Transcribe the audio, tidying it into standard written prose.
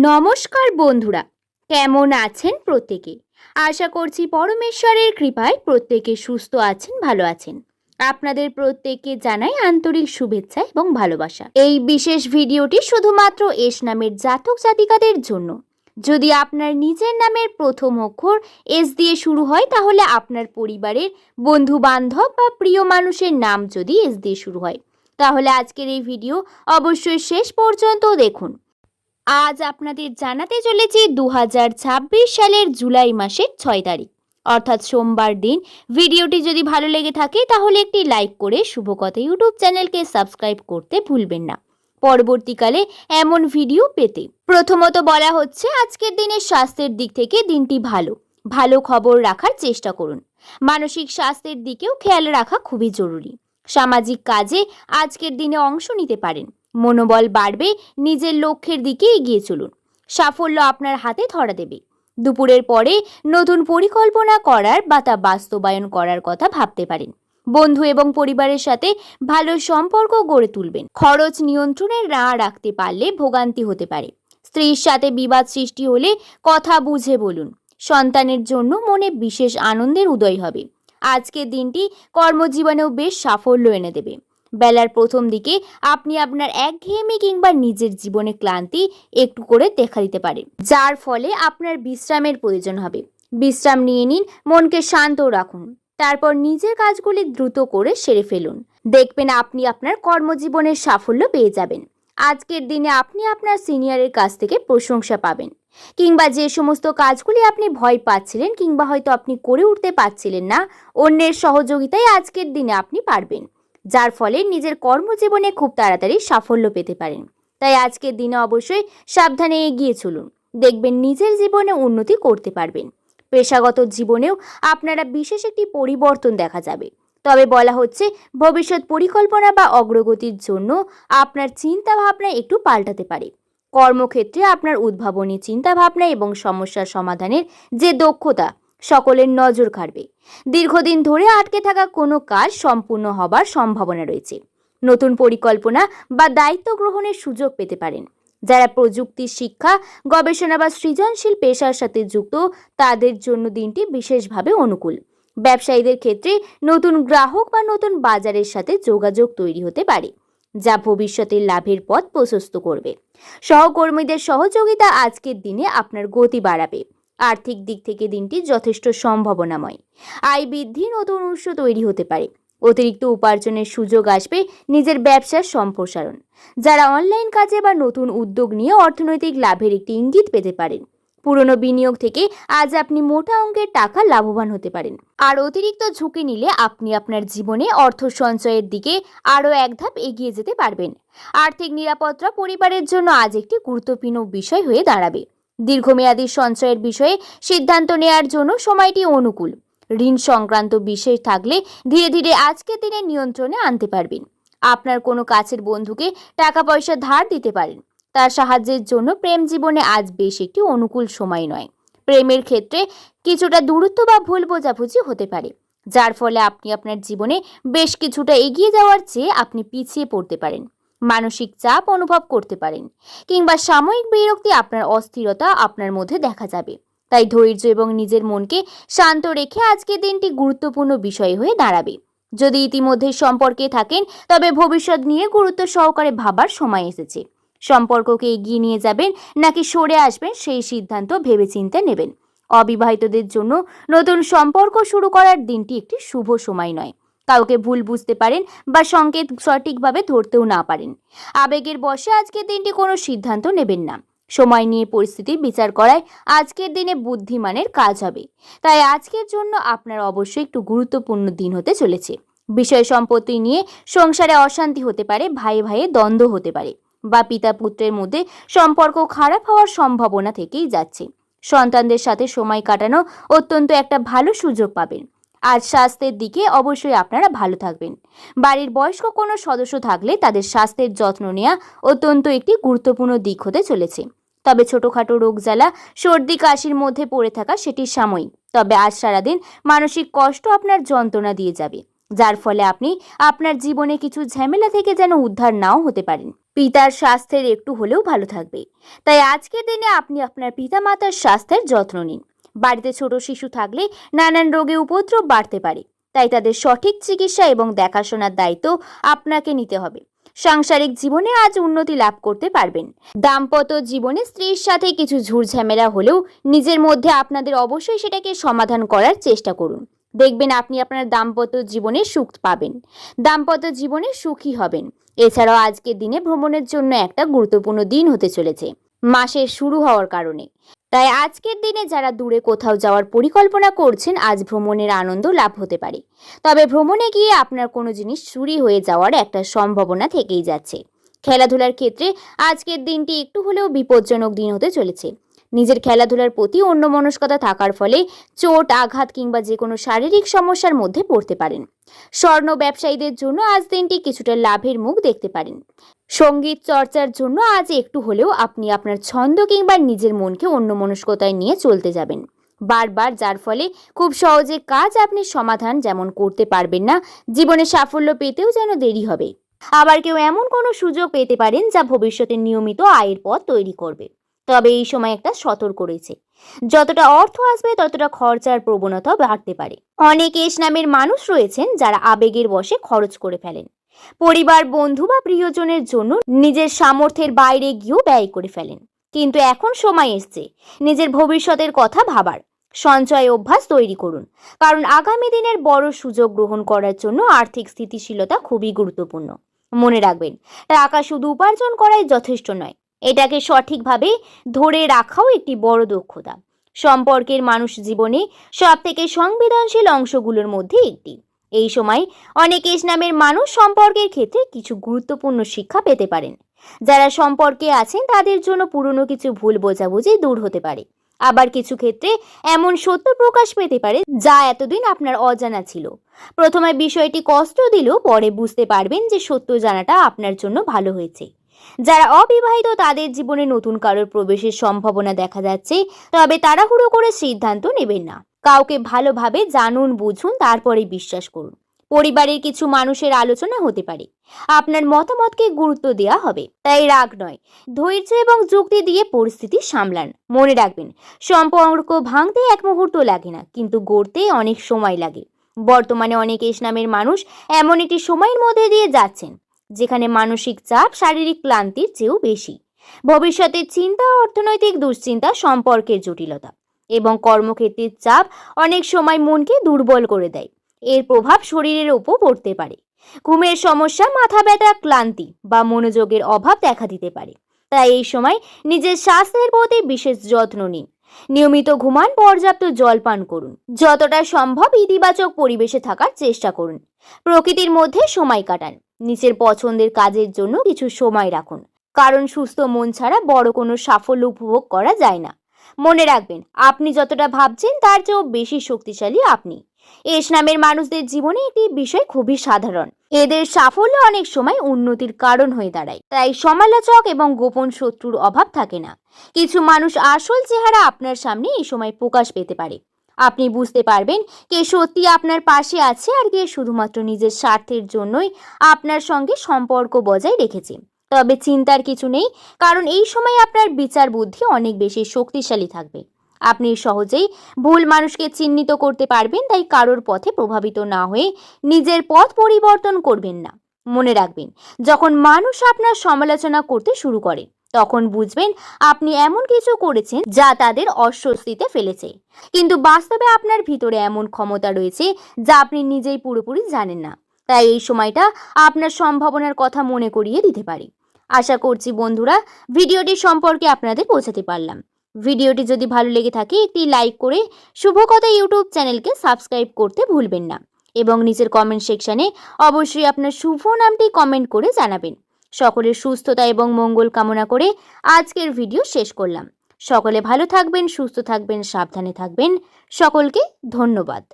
নমস্কার বন্ধুরা, কেমন আছেন প্রত্যেকে? আশা করছি পরমেশ্বরের কৃপায় প্রত্যেকে সুস্থ আছেন, ভালো আছেন। আপনাদের প্রত্যেককে জানাই আন্তরিক শুভেচ্ছা এবং ভালোবাসা। এই বিশেষ ভিডিওটি শুধুমাত্র এস নামের জাতক জাতিকাদের জন্য। যদি আপনার নিজের নামের প্রথম অক্ষর এস দিয়ে শুরু হয়, তাহলে আপনার পরিবারের বন্ধু বান্ধব বা প্রিয় মানুষের নাম যদি এস দিয়ে শুরু হয়, তাহলে আজকের এই ভিডিও অবশ্যই শেষ পর্যন্ত দেখুন। আজ আপনাদের জানাতে চলেছি 2026 সালের জুলাই মাসের 6 তারিখ, অর্থাৎ সোমবার দিন। ভিডিওটি যদি ভালো লেগে থাকে তাহলে একটি লাইক করে শুভকথা ইউটিউব চ্যানেলকে সাবস্ক্রাইব করতে ভুলবেন না, পরবর্তীকালে এমন ভিডিও পেতে। প্রথমত বলা হচ্ছে, আজকের দিনের স্বাস্থ্যের দিক থেকে দিনটি ভালো খবর রাখার চেষ্টা করুন। মানসিক স্বাস্থ্যের দিকেও খেয়াল রাখা খুবই জরুরি। সামাজিক কাজে আজকের দিনে অংশ নিতে পারেন, মনোবল বাড়বে, নিজের লক্ষ্যের দিকে এগিয়ে চলুন। সাফল্য আপনার হাতে ধরা দেবে। দুপুরের পরে নতুন পরিকল্পনা করার বা তা বাস্তবায়ন করার কথা ভাবতে পারেন। বন্ধু এবং পরিবারের সাথে ভালো সম্পর্ক গড়ে তুলবেন। খরচ নিয়ন্ত্রণে না রাখতে পারলে ভোগান্তি হতে পারে। স্ত্রীর সাথে বিবাদ সৃষ্টি হলে কথা বুঝে বলুন। সন্তানের জন্য মনে বিশেষ আনন্দের উদয় হবে। আজকের দিনটি কর্মজীবনেও বেশ সাফল্য এনে দেবে। বেলার প্রথম দিকে আপনি আপনার একঘেয়েমি কিংবা নিজের জীবনে ক্লান্তি একটু করে দেখা দিতে পারে, যার ফলে আপনার বিশ্রামের প্রয়োজন হবে। বিশ্রাম নিয়ে নিন, মনকে শান্ত রাখুন, তারপর নিজের কাজগুলি দ্রুত করে সেরে ফেলুন। দেখবেন আপনি আপনার কর্মজীবনের সাফল্য পেয়ে যাবেন। আজকের দিনে আপনি আপনার সিনিয়রের কাছ থেকে প্রশংসা পাবেন, কিংবা যে সমস্ত কাজগুলি আপনি ভয় পাচ্ছিলেন কিংবা হয়তো আপনি করে উঠতে পারছিলেন না, অন্যের সহযোগিতায় আজকের দিনে আপনি পারবেন, যার ফলে নিজের কর্মজীবনে খুব তাড়াতাড়ি সাফল্য পেতে পারেন। তাই আজকের দিনে অবশ্যই সাবধানে এগিয়ে চলুন, দেখবেন নিজের জীবনে উন্নতি করতে পারবেন। পেশাগত জীবনেও আপনারা বিশেষ একটি পরিবর্তন দেখা যাবে। তবে বলা হচ্ছে, ভবিষ্যৎ পরিকল্পনা বা অগ্রগতির জন্য আপনার চিন্তা ভাবনা একটু পাল্টাতে পারে। কর্মক্ষেত্রে আপনার উদ্ভাবনী চিন্তা ভাবনা এবং সমস্যার সমাধানের যে দক্ষতা, সকলের নজর কাড়বে। দীর্ঘদিন ধরে আটকে থাকা কোনো কাজ সম্পূর্ণ হবার সম্ভাবনা রয়েছে। নতুন পরিকল্পনা বা দায়িত্ব গ্রহণের সুযোগ পেতে পারেন। যারা প্রযুক্তি, শিক্ষা, গবেষণা বা সৃজনশীল পেশার সাথে যুক্ত, তাদের জন্য দিনটি বিশেষভাবে অনুকূল। ব্যবসায়ীদের ক্ষেত্রে নতুন গ্রাহক বা নতুন বাজারের সাথে যোগাযোগ তৈরি হতে পারে, যা ভবিষ্যতের লাভের পথ প্রশস্ত করবে। সহকর্মীদের সহযোগিতা আজকের দিনে আপনার গতি বাড়াবে। আর্থিক দিক থেকে দিনটি যথেষ্ট সম্ভাবনাময়। আয় বৃদ্ধি, নতুন উৎস তৈরি হতে পারে। অতিরিক্ত উপার্জনের সুযোগ আসবে। নিজের ব্যবসার সম্প্রসারণ, যারা অনলাইন কাজে বা নতুন উদ্যোগ নিয়ে অর্থনৈতিক লাভের একটি ইঙ্গিত পেতে পারেন। পুরনো বিনিয়োগ থেকে আজ আপনি মোটা অঙ্কের টাকা লাভবান হতে পারেন। আর অতিরিক্ত ঝুঁকি নিলে আপনি আপনার জীবনে অর্থ সঞ্চয়ের দিকে আরও এক ধাপ এগিয়ে যেতে পারবেন। আর্থিক নিরাপত্তা পরিবারের জন্য আজ একটি গুরুত্বপূর্ণ বিষয় হয়ে দাঁড়াবে। দীর্ঘমেয়াদী সঞ্চয়ের বিষয়ে সিদ্ধান্ত নেওয়ার জন্য সময়টি অনুকূল। ঋণ সংক্রান্ত বিষয় থাকলে ধীরে ধীরে আজকের দিনে নিয়ন্ত্রণে আনতে পারবেন। আপনার কোনো কাছের বন্ধুকে টাকা পয়সা ধার দিতে পারেন। তার সাহায্যের জন্য প্রেম জীবনে আজ বেশ একটি অনুকূল সময় নয়। প্রেমের ক্ষেত্রে কিছুটা দূরত্ব বা ভুল বোঝাবুঝি হতে পারে, যার ফলে আপনি আপনার জীবনে বেশ কিছুটা এগিয়ে যাওয়ার চেয়ে আপনি পিছিয়ে পড়তে পারেন। মানসিক চাপ অনুভব করতে পারেন, কিংবা সাময়িক বিরক্তি, আপনার অস্থিরতা আপনার মধ্যে দেখা যাবে। তাই ধৈর্য এবং নিজের মনকে শান্ত রেখে আজকের দিনটি গুরুত্বপূর্ণ বিষয় হয়ে দাঁড়াবে। যদি ইতিমধ্যে সম্পর্কে থাকেন, তবে ভবিষ্যৎ নিয়ে গুরুত্ব সহকারে ভাবার সময় এসেছে। সম্পর্ককে এগিয়ে নিয়ে যাবেন নাকি সরে আসবেন, সেই সিদ্ধান্ত ভেবেচিন্তে নেবেন। অবিবাহিতদের জন্য নতুন সম্পর্ক শুরু করার দিনটি একটি শুভ সময় নয়। কাউকে ভুল বুঝতে পারেন বা সংকেত সঠিকভাবে ধরতেও না পারেন। আবেগের বশে আজকের দিনটি কোনো সিদ্ধান্ত নেবেন না। সময় নিয়ে পরিস্থিতি বিচার করায় আজকের দিনে বুদ্ধিমানের কাজ হবে। তাই আজকের জন্য আপনার অবশ্যই একটু গুরুত্বপূর্ণ দিন হতে চলেছে। বিষয় সম্পত্তি নিয়ে সংসারে অশান্তি হতে পারে, ভাই ভাইয়ে দ্বন্দ্ব হতে পারে, বা পিতা পুত্রের মধ্যে সম্পর্ক খারাপ হওয়ার সম্ভাবনা থেকেই যাচ্ছে। সন্তানদের সাথে সময় কাটানো অত্যন্ত একটা ভালো সুযোগ পাবেন। আজ স্বাস্থ্যের দিকে অবশ্যই আপনারা ভালো থাকবেন। বাড়ির বয়স্ক কোনো সদস্য থাকলে তাদের স্বাস্থ্যের যত্ন নেওয়া অত্যন্ত একটি গুরুত্বপূর্ণ দিক হতে চলেছে। তবে ছোটখাটো রোগ জ্বালা, সর্দি কাশির মধ্যে পড়ে থাকা সেটি সাময়িক। তবে আজ সারাদিন মানসিক কষ্ট আপনার যন্ত্রণা দিয়ে যাবে, যার ফলে আপনি আপনার জীবনে কিছু ঝামেলা থেকে যেন উদ্ধার নাও হতে পারেন। পিতার স্বাস্থ্যের একটু হলেও ভালো থাকবে। তাই আজকের দিনে আপনি আপনার পিতামাতার স্বাস্থ্যের যত্ন নিন। বাড়িতে ছোট শিশু থাকলে নানান রোগে উপদ্রব বাড়তে পারে, তাই তাদের সঠিক চিকিৎসা এবং দেখাশোনার দায়িত্ব আপনাকে নিতে হবে। সাংসারিক জীবনে আজ উন্নতি লাভ করতে পারবেন। দাম্পত্য জীবনে স্ত্রীর সাথে কিছু ঝুটঝামেলা হলেও নিজের মধ্যে আপনাদের অবশ্যই সেটাকে সমাধান করার চেষ্টা করুন। দেখবেন আপনি আপনার দাম্পত্য জীবনে সুখ পাবেন, দাম্পত্য জীবনে সুখী হবেন। এছাড়াও আজকের দিনে ভ্রমণের জন্য একটা গুরুত্বপূর্ণ দিন হতে চলেছে মাসের শুরু হওয়ার কারণে। তাই আজকের দিনে যারা দূরে কোথাও যাওয়ার পরিকল্পনা করছেন, আজ ভ্রমণের আনন্দ লাভ হতে পারে। তবে ভ্রমণে গিয়ে আপনার কোনো জিনিস চুরি হয়ে যাওয়ার একটা সম্ভাবনা থেকেই যাচ্ছে। খেলাধুলার ক্ষেত্রে আজকের দিনটি একটু হলেও বিপজ্জনক দিন হতে চলেছে। নিজের খেলাধুলার প্রতি অন্যমনস্কতা থাকার ফলে চোট, আঘাত কিংবা যে কোনো শারীরিক সমস্যার মধ্যে পড়তে পারেন। স্বর্ণ ব্যবসায়ীদের জন্য আজ দিনটি কিছুটা লাভের মুখ দেখতে পারেন। সঙ্গীত চর্চার জন্য আজ একটু হলেও আপনি আপনার ছন্দ কিংবা নিজের মনকে অন্যমনস্কতায় নিয়ে চলতে যাবেন বারবার, যার ফলে খুব সহজে কাজ আপনি সমাধান যেমন করতে পারবেন না, জীবনে সাফল্য পেতেও যেন দেরি হবে। আবার কেউ এমন কোনো সুযোগ পেতে পারেন যা ভবিষ্যতে নিয়মিত আয়ের পথ তৈরি করবে। তবে এই সময় একটা সতর্ক রয়েছে, যতটা অর্থ আসবে ততটা খরচার প্রবণতা বাড়তে পারে। অনেক এস নামের মানুষ রয়েছেন যারা আবেগের বশে খরচ করে ফেলেন। পরিবার, বন্ধু বা প্রিয়জনের জন্য নিজের সামর্থ্যের বাইরে গিয়েও ব্যয় করে ফেলেন। কিন্তু এখন সময় এসছে নিজের ভবিষ্যতের কথা ভাবার। সঞ্চয় অভ্যাস তৈরি করুন, কারণ আগামী দিনের বড় সুযোগ গ্রহণ করার জন্য আর্থিক স্থিতিশীলতা খুবই গুরুত্বপূর্ণ। মনে রাখবেন, টাকা শুধু উপার্জন করাই যথেষ্ট নয়, এটাকে সঠিকভাবে ধরে রাখাও একটি বড় দক্ষতা। সম্পর্কের মানুষ জীবনে সব থেকে সংবেদনশীল অংশগুলোর মধ্যে একটি। এই সময় অনেক এস নামের মানুষ সম্পর্কের ক্ষেত্রে কিছু গুরুত্বপূর্ণ শিক্ষা পেতে পারেন। যারা সম্পর্কে আছেন তাদের জন্য পুরনো কিছু ভুল বোঝাবুঝি দূর হতে পারে। আবার কিছু ক্ষেত্রে এমন সত্য প্রকাশ পেতে পারে যা এতদিন আপনার অজানা ছিল। প্রথমে বিষয়টি কষ্ট দিলেও পরে বুঝতে পারবেন যে সত্য জানাটা আপনার জন্য ভালো হয়েছে। যারা অবিবাহিত তাদের জীবনে নতুন কারোর প্রবেশের সম্ভাবনা দেখা যাচ্ছে, তবে তাড়াহুড়ো করে সিদ্ধান্ত নেবেন না। কাউকে ভালোভাবে জানুন, বুঝুন, তারপরে বিশ্বাস করুন। পরিবারের কিছু মানুষের আলোচনা হতে পারে, আপনার মতামতকে গুরুত্ব দেওয়া হবে, তাই রাগ নয়, ধৈর্য এবং যুক্তি দিয়ে পরিস্থিতি সামলান। মনে রাখবেন, সম্পর্ক ভাঙতে এক মুহূর্ত লাগে না, কিন্তু গড়তে অনেক সময় লাগে। বর্তমানে অনেক এস নামের মানুষ এমন একটি সময়ের মধ্যে দিয়ে যাচ্ছেন যেখানে মানসিক চাপ শারীরিক ক্লান্তির চেয়েও বেশি। ভবিষ্যতের চিন্তা, অর্থনৈতিক দুশ্চিন্তা, সম্পর্কের জটিলতা এবং কর্মক্ষেত্রের চাপ অনেক সময় মনকে দুর্বল করে দেয়। এর প্রভাব শরীরের উপর পড়তে পারে। ঘুমের সমস্যা, মাথা ব্যথা, ক্লান্তি বা মনোযোগের অভাব দেখা দিতে পারে। তাই এই সময় নিজের স্বাস্থ্যের প্রতি বিশেষ যত্ন নিন। নিয়মিত ঘুমান, পর্যাপ্ত জল পান করুন। যতটা সম্ভব ইতিবাচক পরিবেশে থাকার চেষ্টা করুন। প্রকৃতির মধ্যে সময় কাটান। নিজের পছন্দের কাজের জন্য কিছু সময় রাখুন, কারণ সুস্থ মন ছাড়া বড় কোনো সাফল্য উপভোগ করা যায় না। মনে রাখবেন, আপনি যতটা ভাবছেন তার চেয়েও বেশি শক্তিশালী আপনি। এস নামের মানুষদের জীবনে একটি বিষয় খুবই সাধারণ, এদের সাফল্য অনেক সময় উন্নতির কারণ হয়ে দাঁড়ায়। তাই সমালোচক এবং গোপন শত্রুর অভাব থাকে না। কিছু মানুষ আসল চেহারা আপনার সামনে এই সময় প্রকাশ পেতে পারে। আপনি বুঝতে পারবেন কে সত্যি আপনার পাশে আছে আর কে শুধুমাত্র নিজের স্বার্থের জন্যই আপনার সঙ্গে সম্পর্ক বজায় রেখেছে। তবে চিন্তার কিছু নেই, কারণ এই সময় আপনার বিচার বুদ্ধি অনেক বেশি শক্তিশালী থাকবে। আপনি সহজেই ভুল মানুষকে চিহ্নিত করতে পারবেন, তাই কারোর পথে প্রভাবিত না হয়ে নিজের পথ পরিবর্তন করবেন না। মনে রাখবেন, যখন মানুষ আপনার সমালোচনা করতে শুরু করে তখন বুঝবেন আপনি এমন কিছু করেছেন যা তাদের অস্বস্তিতে ফেলেছে, কিন্তু বাস্তবে আপনার ভিতরে এমন ক্ষমতা রয়েছে যা আপনি নিজেই পুরোপুরি জানেন না। তাই এই সময়টা আপনার সম্ভাবনার কথা মনে করিয়ে দিতে পারে। আশা করছি বন্ধুরা, ভিডিওটি সম্পর্কে আপনাদের পৌঁছাতে পারলাম। ভিডিওটি যদি ভালো লেগে থাকে একটি লাইক করে শুভকথা ইউটিউব চ্যানেলকে সাবস্ক্রাইব করতে ভুলবেন না এবং নিচের কমেন্ট সেকশনে অবশ্যই আপনার শুভ নামটি কমেন্ট করে জানাবেন। সকলের সুস্থতা এবং মঙ্গল কামনা করে আজকের ভিডিও শেষ করলাম। সকলে ভালো থাকবেন, সুস্থ থাকবেন, সাবধানে থাকবেন। সকলকে ধন্যবাদ।